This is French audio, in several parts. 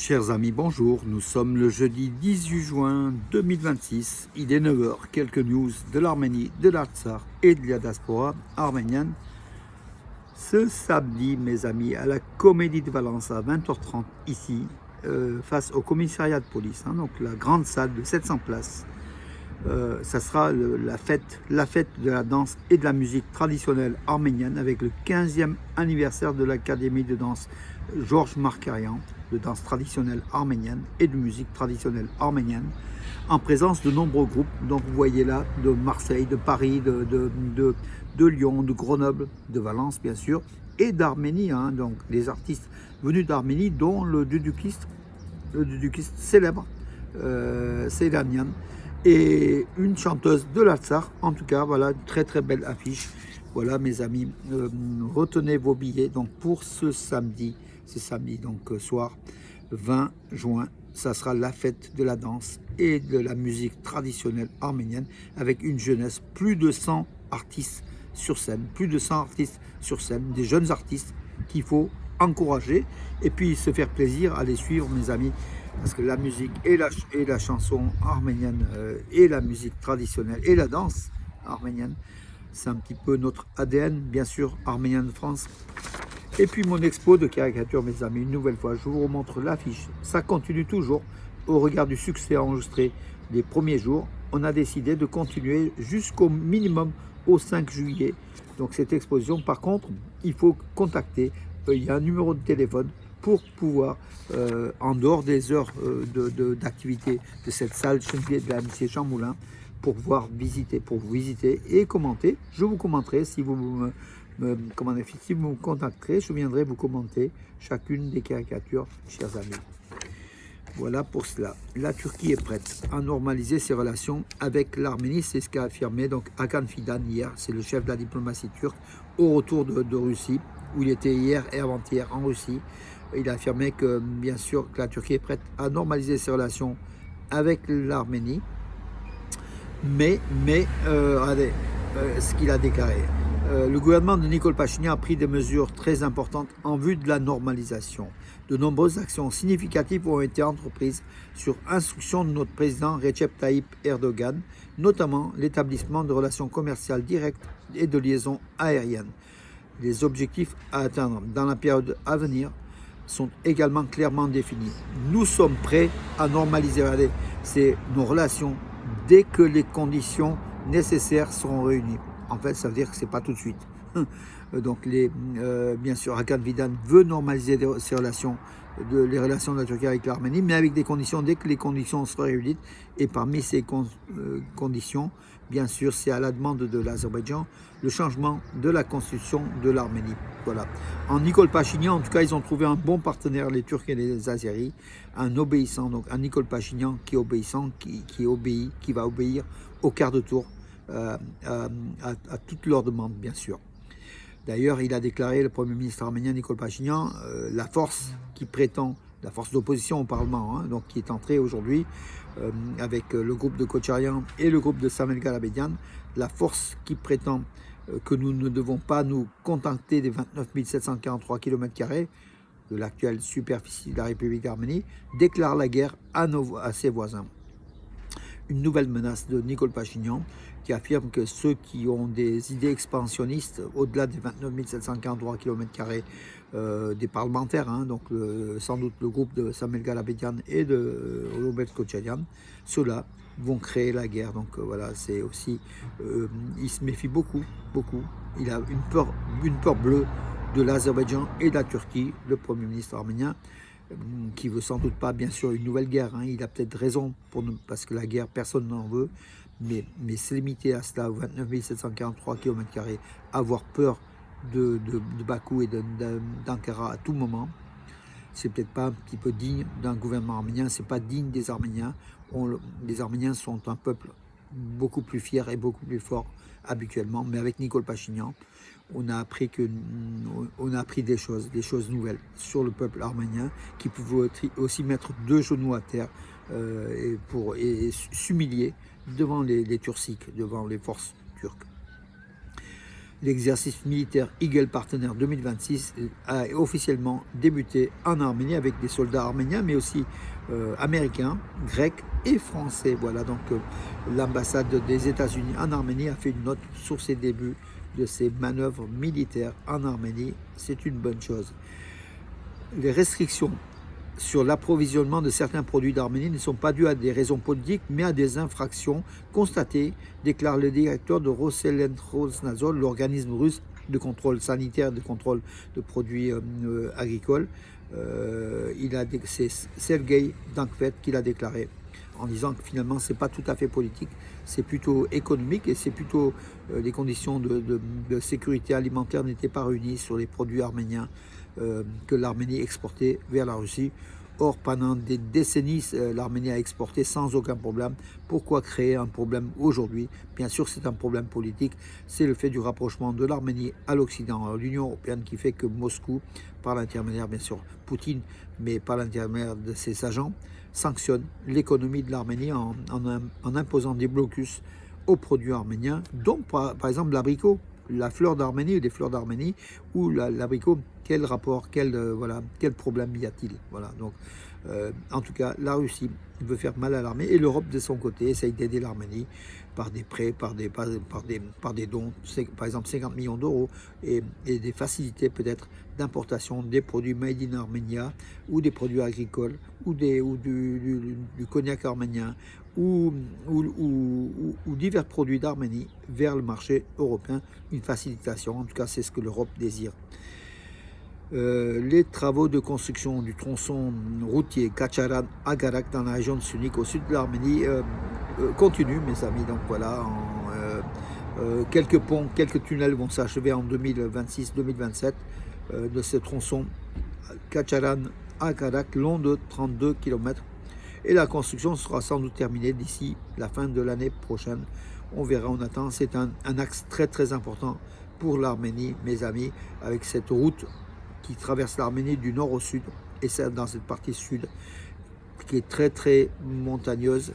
Chers amis, bonjour. Nous sommes le jeudi 18 juin 2026. Il est 9 heures. Quelques news de l'Arménie, de l'Artsakh et de la diaspora arménienne. Ce samedi, mes amis, à la Comédie de Valence à 20h30, ici, face au commissariat de police, donc la grande salle de 700 places. Ça sera la fête de la danse et de la musique traditionnelle arménienne avec le 15e anniversaire de l'Académie de danse Georges Markarian, de danse traditionnelle arménienne et de musique traditionnelle arménienne, en présence de nombreux groupes, donc vous voyez là, de Marseille, de Paris, de Lyon, de Grenoble, de Valence bien sûr, et d'Arménie, donc les artistes venus d'Arménie, dont le dudukiste célèbre, Seydanian, et une chanteuse de l'Artsakh. En tout cas, voilà, une très très belle affiche. Voilà mes amis, retenez vos billets donc pour ce samedi donc soir 20 juin. Ça sera la fête de la danse et de la musique traditionnelle arménienne avec une jeunesse, plus de 100 artistes sur scène, des jeunes artistes qu'il faut encourager et puis se faire plaisir à les suivre mes amis, parce que la musique et la chanson arménienne et la musique traditionnelle et la danse arménienne, c'est un petit peu notre ADN, bien sûr, arménien de France. Et puis mon expo de caricature, mes amis, une nouvelle fois, je vous remontre l'affiche. Ça continue toujours. Au regard du succès enregistré des premiers jours, on a décidé de continuer jusqu'au minimum au 5 juillet. Donc cette exposition, par contre, il faut contacter, il y a un numéro de téléphone pour pouvoir, en dehors des heures d'activité de cette salle Chenevier de la MC Jean Moulin, pour vous visiter et commenter. Je vous commenterai si vous si vous me contacterez, je viendrai vous commenter chacune des caricatures, chers amis. Voilà pour cela. La Turquie est prête à normaliser ses relations avec l'Arménie, c'est ce qu'a affirmé donc Hakan Fidan hier, c'est le chef de la diplomatie turque, au retour de Russie, où il était hier et avant-hier en Russie. Il a affirmé que, bien sûr, que la Turquie est prête à normaliser ses relations avec l'Arménie, mais ce qu'il a déclaré. Le gouvernement de Nicole Pachinian a pris des mesures très importantes en vue de la normalisation. De nombreuses actions significatives ont été entreprises sur instruction de notre président Recep Tayyip Erdogan, notamment l'établissement de relations commerciales directes et de liaisons aériennes. Les objectifs à atteindre dans la période à venir sont également clairement définis. Nous sommes prêts à normaliser nos relations dès que les conditions nécessaires seront réunies. En fait, ça veut dire que ce n'est pas tout de suite. Donc, bien sûr, Hakan Fidan veut normaliser les relations de la Turquie avec l'Arménie, mais avec des conditions, dès que les conditions seront réunies. Et parmi ces conditions, bien sûr, c'est à la demande de l'Azerbaïdjan, le changement de la constitution de l'Arménie. Voilà. En Nicole Pachinian, en tout cas, ils ont trouvé un bon partenaire, les Turcs et les Azéris, un obéissant, donc un Nicole Pachinian qui est obéissant, qui va obéir au quart de tour, à toutes leurs demandes, bien sûr. D'ailleurs, il a déclaré, le Premier ministre arménien Nicole Pachinian, la force d'opposition au Parlement, donc qui est entrée aujourd'hui avec le groupe de Kocharian et le groupe de Samuel Galabedian, la force qui prétend que nous ne devons pas nous contenter des 29 743 km² de l'actuelle superficie de la République d'Arménie, déclare la guerre à ses voisins. Une nouvelle menace de Nicole Pachinian qui affirme que ceux qui ont des idées expansionnistes au-delà des 29 743 km² des parlementaires, donc sans doute le groupe de Samuel Galabedian et de Robert Kocharian, ceux-là vont créer la guerre. Donc voilà, c'est aussi, il se méfie beaucoup. Il a une peur bleue de l'Azerbaïdjan et de la Turquie, le Premier ministre arménien, qui veut sans doute pas, bien sûr, une nouvelle guerre. Il a peut-être raison, parce que la guerre, personne n'en veut, mais c'est limité à cela, 29 743 km², avoir peur de Bakou et d'Ankara à tout moment. C'est peut-être pas un petit peu digne d'un gouvernement arménien, c'est pas digne des Arméniens. Les Arméniens sont un peuple beaucoup plus fier et beaucoup plus fort habituellement, mais avec Nicole Pachinian, on a appris des choses nouvelles sur le peuple arménien, qui pouvait aussi mettre deux genoux à terre et s'humilier devant les Turciques, devant les forces turques. L'exercice militaire Eagle Partner 2026 a officiellement débuté en Arménie avec des soldats arméniens, mais aussi américains, grecs et français. Voilà, donc l'ambassade des États-Unis en Arménie a fait une note sur ces débuts de ces manœuvres militaires en Arménie. C'est une bonne chose. Les restrictions sur l'approvisionnement de certains produits d'Arménie ne sont pas dues à des raisons politiques, mais à des infractions constatées, déclare le directeur de Roselendrosnadzor, l'organisme russe de contrôle sanitaire et de contrôle de produits agricoles. C'est Sergei Dankvet qui l'a déclaré, en disant que finalement c'est pas tout à fait politique, c'est plutôt économique et c'est plutôt les conditions de sécurité alimentaire n'étaient pas réunies sur les produits arméniens que l'Arménie exportait vers la Russie. Or, pendant des décennies, l'Arménie a exporté sans aucun problème. Pourquoi créer un problème aujourd'hui? Bien sûr, c'est un problème politique. C'est le fait du rapprochement de l'Arménie à l'Occident, à l'Union européenne, qui fait que Moscou, par l'intermédiaire, bien sûr, Poutine, mais par l'intermédiaire de ses agents, sanctionne l'économie de l'Arménie en imposant des blocus aux produits arméniens, dont par exemple l'abricot, la fleur d'Arménie ou des fleurs d'Arménie, ou l'abricot. Quel rapport, quel problème y a-t-il? Voilà, donc, en tout cas, la Russie veut faire mal à l'Arménie et l'Europe, de son côté, essaye d'aider l'Arménie par des prêts, par des dons, par exemple 50 millions d'euros, et des facilités peut-être d'importation des produits made in Armenia, ou des produits agricoles, ou du cognac arménien, ou divers produits d'Arménie vers le marché européen, une facilitation. En tout cas, c'est ce que l'Europe désire. Les travaux de construction du tronçon routier Kacharan-Agarak dans la région de Sunik au sud de l'Arménie continuent, mes amis. Donc voilà, quelques ponts, quelques tunnels vont s'achever en 2026-2027 de ce tronçon Kacharan-Agarak long de 32 km. Et la construction sera sans doute terminée d'ici la fin de l'année prochaine. On verra, on attend. C'est un axe très très important pour l'Arménie, mes amis, avec cette route qui traverse l'Arménie du nord au sud, et c'est dans cette partie sud qui est très très montagneuse.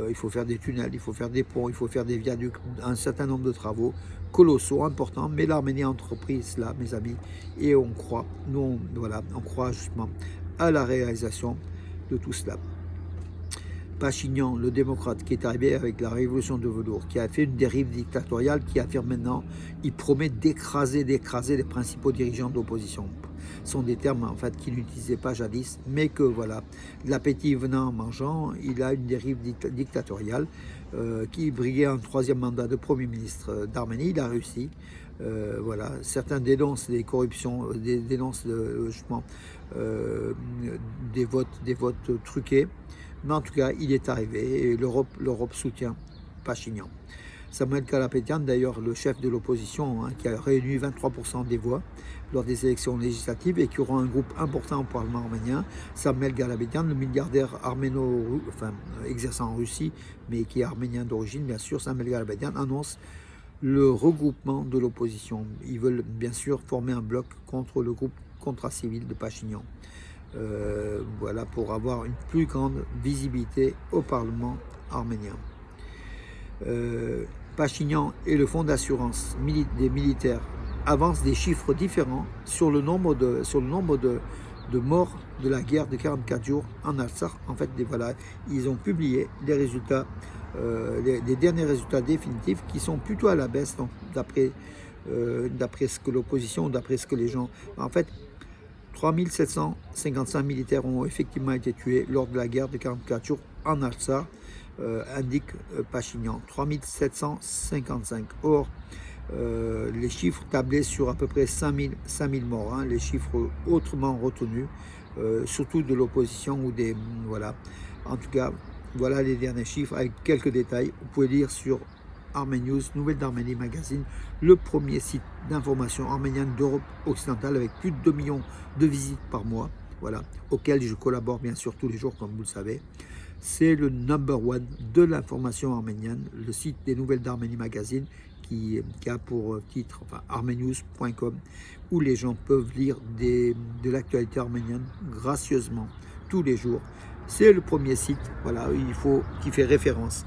Il faut faire des tunnels, il faut faire des ponts, il faut faire des viaducs, un certain nombre de travaux colossaux, importants, mais l'Arménie a entrepris cela, mes amis, et on croit, on croit justement à la réalisation de tout cela. Pachinian, le démocrate, qui est arrivé avec la révolution de velours, qui a fait une dérive dictatoriale, qui affirme maintenant, il promet d'écraser les principaux dirigeants d'opposition. Ce sont des termes en fait qu'il n'utilisait pas jadis, mais que voilà, l'appétit venant en mangeant, il a une dérive dictatoriale qui briguait un troisième mandat de Premier ministre d'Arménie, il a réussi. Voilà, certains dénoncent les corruptions, dénoncent justement des votes truqués. Mais en tout cas, il est arrivé et l'Europe soutient Pachinian. Samuel Karapetyan, d'ailleurs le chef de l'opposition, qui a réuni 23% des voix lors des élections législatives et qui aura un groupe important au Parlement arménien. Samuel Karapetyan, le milliardaire exerçant en Russie, mais qui est arménien d'origine, bien sûr, Samuel Karapetyan annonce le regroupement de l'opposition. Ils veulent bien sûr former un bloc contre le groupe contrat-civil de Pachinian. Voilà, pour avoir une plus grande visibilité au Parlement arménien. Pachinian et le fonds d'assurance des militaires avancent des chiffres différents sur le nombre de morts de la guerre de 44 jours en Artsakh. En fait, voilà, ils ont publié les résultats, les derniers résultats définitifs qui sont plutôt à la baisse, d'après ce que l'opposition, d'après ce que les gens... En fait, 3755 militaires ont effectivement été tués lors de la guerre de 44 jours en Artsakh, indique Pachinian. 3755. Or, les chiffres tablaient sur à peu près 5000 morts, les chiffres autrement retenus, surtout de l'opposition ou des... Voilà. En tout cas, voilà les derniers chiffres avec quelques détails. Vous pouvez lire sur Arménews, Nouvelles d'Arménie Magazine, le premier site d'information arménienne d'Europe occidentale avec plus de 2 millions de visites par mois, voilà, auquel je collabore bien sûr tous les jours, comme vous le savez. C'est le number one de l'information arménienne, le site des Nouvelles d'Arménie Magazine, qui a pour titre armenews.com, où les gens peuvent lire de l'actualité arménienne gracieusement tous les jours. C'est le premier site, voilà, qui fait référence,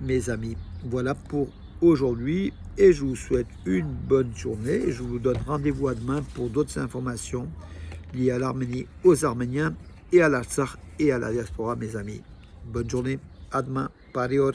mes amis. Voilà pour aujourd'hui et je vous souhaite une bonne journée. Et je vous donne rendez-vous à demain pour d'autres informations liées à l'Arménie, aux Arméniens et à l'Artsakh et à la diaspora, mes amis. Bonne journée, à demain, parior.